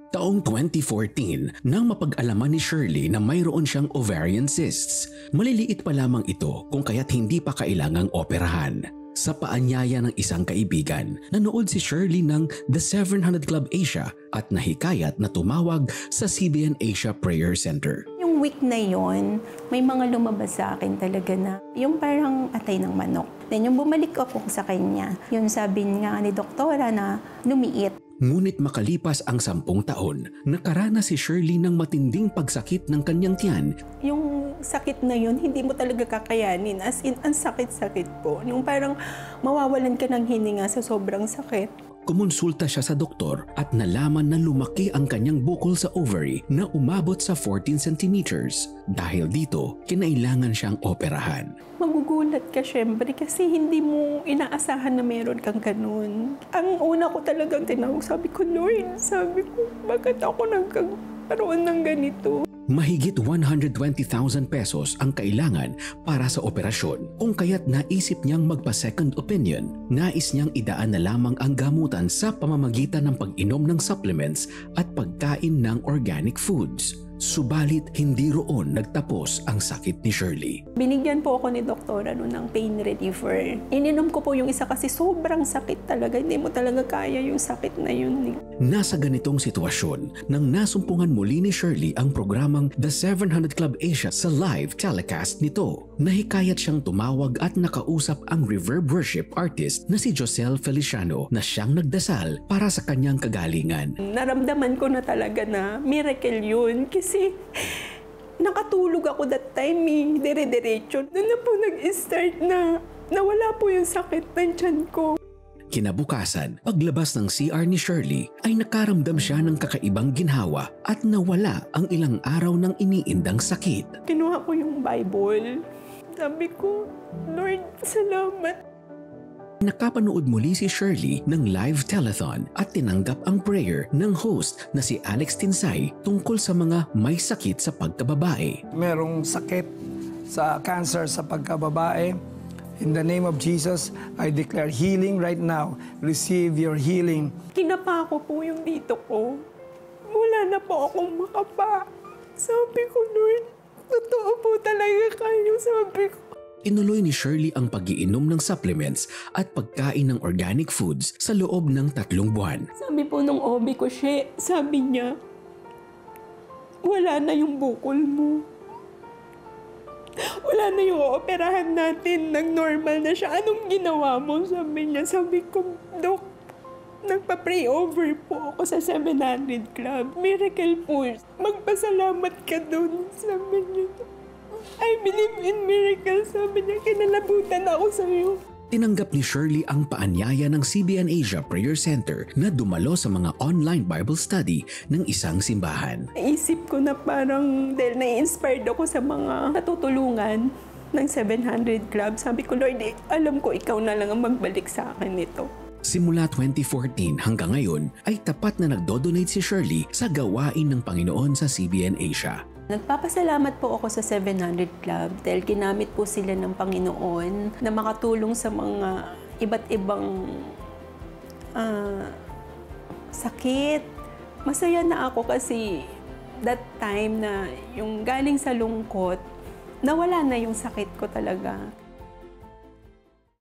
Taong 2014, nang mapag-alaman ni Shirley na mayroon siyang ovarian cysts. Maliliit pa lamang ito kung kaya't hindi pa kailangang operahan. Sa paanyaya ng isang kaibigan, nanood si Shirley ng The 700 Club Asia at nahikayat na tumawag sa CBN Asia Prayer Center. Yung week na yon, may mga lumabas sa akin talaga na yung parang atay ng manok. Then yung bumalik ako sa kanya, yung sabi nga ni doktora na lumiit. Ngunit makalipas ang 10 taon, nakaranas si Shirley ng matinding pagsakit ng kanyang tiyan. Yung sakit na yun, hindi mo talaga kakayanin. As in, ang sakit-sakit po. Yung parang mawawalan ka ng hininga sa sobrang sakit. Kumonsulta siya sa doktor at nalaman na lumaki ang kanyang bukol sa ovary na umabot sa 14 centimeters. Dahil dito, kinailangan siyang operahan. Magugulat ka syempre kasi hindi mo inaasahan na meron kang ganun. Ang una ko talagang tinawag, sabi ko, Lord, sabi ko, bakit ako nagkaroon ng ganito? Mahigit 120,000 pesos ang kailangan para sa operasyon. Kung kaya't naisip niyang magpa-second opinion, nais niyang idaan na lamang ang gamutan sa pamamagitan ng pag-inom ng supplements at pagkain ng organic foods. Subalit hindi roon nagtapos ang sakit ni Shirley. Binigyan po ako ni doktora ng pain reliever. Ininom ko po yung isa kasi sobrang sakit talaga. Hindi mo talaga kaya yung sakit na yun. Nasa ganitong sitwasyon, nang nasumpungan muli ni Shirley ang programang The 700 Club Asia sa live telecast nito. Nahikayat siyang tumawag at nakausap ang reverb worship artist na si Josel Feliciano na siyang nagdasal para sa kanyang kagalingan. Naramdaman ko na talaga na miracle yun kasi nakatulog ako that time dire-diretso. Doon na po nag-start na nawala po yung sakit ng tiyan ko. Kinabukasan, paglabas ng CR ni Shirley ay nakaramdam siya ng kakaibang ginhawa at nawala ang ilang araw ng iniindang sakit. Kinuha ko yung Bible. Sabi ko, Lord, salamat. Nakapanood muli si Shirley ng live telethon at tinanggap ang prayer ng host na si Alex Tinsay tungkol sa mga may sakit sa pagkababae. Merong sakit sa cancer sa pagkababae. In the name of Jesus, I declare healing right now. Receive your healing. Kinapa ko po yung dito ko. Wala na po akong makapa. Sabi ko, Lord, totoo po talaga kayo, sabi ko. Inuloy ni Shirley ang pag-iinom ng supplements at pagkain ng organic foods sa loob ng 3 buwan. Sabi po nung OB ko, sabi niya, wala na yung bukol mo. Wala na yung operahan natin, nag-normal na siya. Anong ginawa mo? Sabi niya, sabi ko, Dok, nagpa-pray over po ako sa 700 Club. Miracle po. Magpasalamat ka dun. Sabi niya, I believe in miracles. Sabi niya, kinalabutan ako sa iyo. Tinanggap ni Shirley ang paanyaya ng CBN Asia Prayer Center na dumalo sa mga online Bible study ng isang simbahan. Naisip ko na parang dahil na-inspired ako sa mga natutulungan ng 700 Club. Sabi ko, Lord, alam ko ikaw na lang ang magbalik sa akin nito. Simula 2014 hanggang ngayon ay tapat na nagdodonate si Shirley sa gawain ng Panginoon sa CBN Asia. Nagpapasalamat po ako sa 700 Club dahil ginamit po sila ng Panginoon na makatulong sa mga iba't ibang sakit. Masaya na ako kasi that time na yung galing sa lungkot, nawala na yung sakit ko talaga.